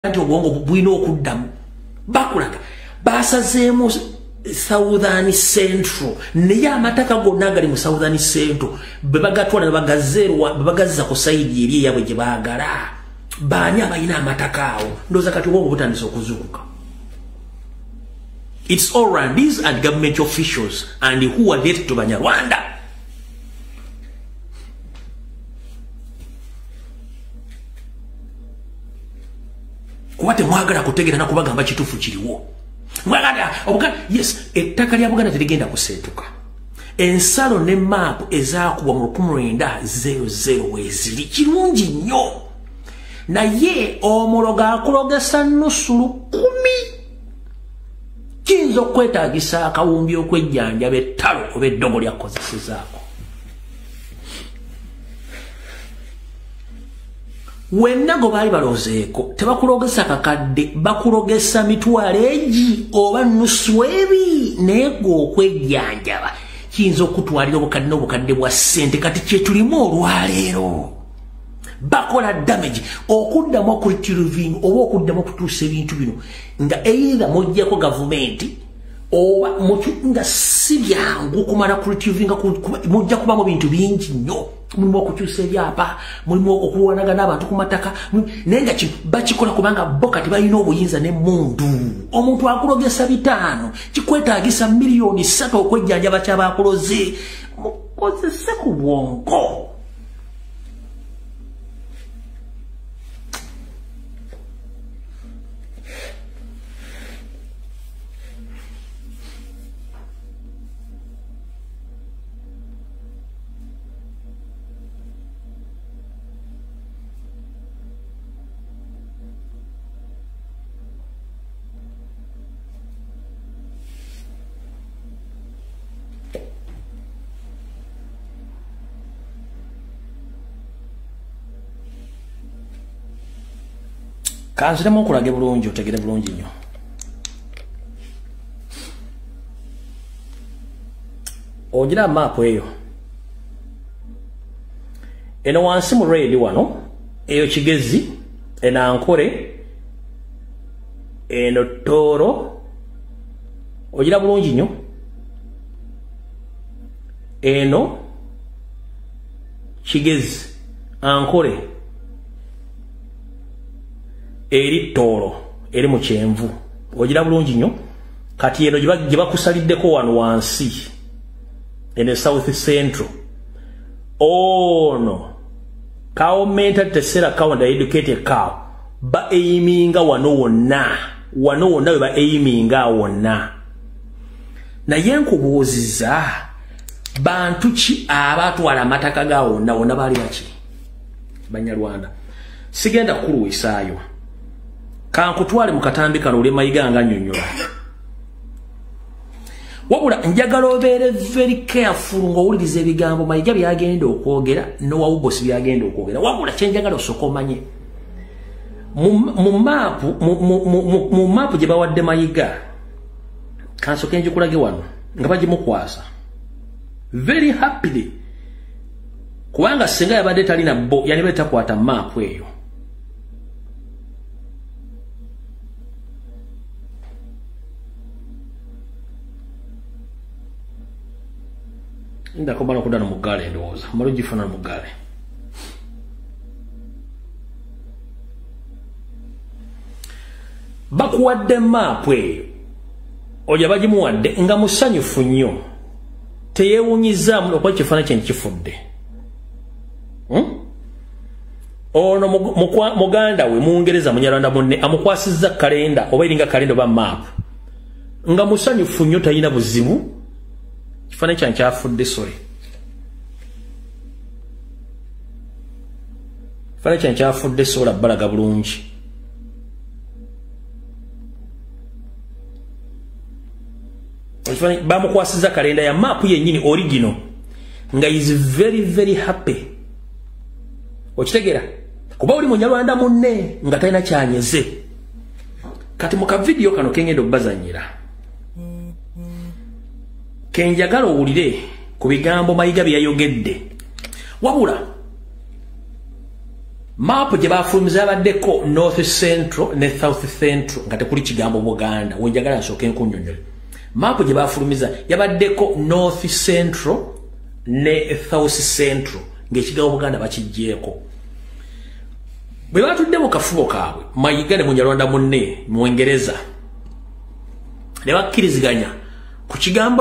anti obwongo bwina okuddamu bakulaga basazeemu Southern Central naye amataka gonna agali mu Southern Central bebagatwala bebagazza ku sayidi eri eyabwe gye baagala baani abalina amataka awo ndowooza kati obwongo butandise okuzuukuka. It's all right. These are government officials and who are related to Banyarwanda. Kwate mwagala kutegera na kubagamba kitufu kiriwo. Mwagala obuga yes ettaka lya Buganda terigenda kuseetuka. Ensalo ne map ezakubwa mu 1900 weziri kirungi nnyo. Naye omuloga akulogesa nusulu 10 kinzo kwetagisa akawumbi okwejjanja bettalo oba eddogo lya kozesezzaako. Wenna go baali baloozeeko tebakulogesa kakadde bakulogesa mitwalo egi oba nusu ebi naye gwe okwejjanjaba kiyinza okutwalira obukadde n'obukadde bwa ssente kati kyetulimu olwaleero. Bakola damage okuddamu okulitirivinga oba okuddamu okutuusa ebintu bino nga either mujjako gavumenti oba nga si byangu kumala kulitirivinga mujja kubamu bintu bingi nnyo. Mulimu okukyusa ebyapa, mulimu okuwanaga n'abantu ku mataka, naye nga bakikola kubanga bo kati balina obuyinza n'emmundu. Omuntu akulogesa 5 kikwetaagisa miliyoni 3 okwejjanjaba ky'abakuloze mukozese ku bwongo. Kanziremu okulage bulungi otegere bulungi nnyo. Ogira maapu eyo. Eno wansi mu red wano eyo Kigezi, eno Ankole, eno Tooro. Ogira bulungi nnyo. Eno Kigezi, Ankole, eri Tooro eri mu Kyenvu. Ogira bulungi nnyo. Kati eno gye bakusaliddeko wano wansi ene South Central. Ono cow mental tesera cow and educated cow ba aiminga wano wonna we ba aiminga wonna. Naye nkubuuziza bantu ki abatwala amataka ga wonna bali baki Banyarwanda. Sigenda kuluwisaayo kankutwale mu katambi kano ule mayiga nga nnyonnyola. Wabula njagala obeere very careful ng'owuliriza ebigambo mayiga byagenda okwogera n'owawubosi byagenda okwogera. Wabula kyenjagala osooka omanye mu maapu gye bawadde mayiga kansooke ngikulage wano nga bagimukwasa very happily kubanga singa yabadde talina bo yali takwata maapu eyo. Inda kubana kudana mugale ndowooza malo gifuna mugale. Bakuwadde maapu eyo oja bagimuwadde nga musanyufu nnyo teyeewuunyizaamu okuba kifaananyi kye kifudde. Ono muganda we Mungereza Munyarwanda munne amukwasizza kalenda oba eringa kalenda oba maapu nga musanyufu nnyo talina buzibu. Kifaananyi kyange kyafudde sorry. Kifaananyi kyange kyafudde sola balaga bulungi. Bamukwasizza kalenda ya maapu yennyini original nga is very very happy. Okitegeera kuba oli Munyarwanda munne nga talina kyanyeze. Kati mu kavidiyo kano kengenda obbazanyira kenjagala owulire ku bigambo mayiga bye yayogedde. Wabula Maapu gye bafulumiza yabaddeko North Central ne South Central nga tekuli kigambo Buganda wenjagala nsooke nkunnyonnyole. Maapu gye bafulumiza yabaddeko North Central ne South Central ng'ekigambo Buganda bakiggyeko. Bwe batudde mu kafubo kaabwe Mayiga ne Munyarwanda munne mu Ngereza ne bakkiriziganya ku kigambo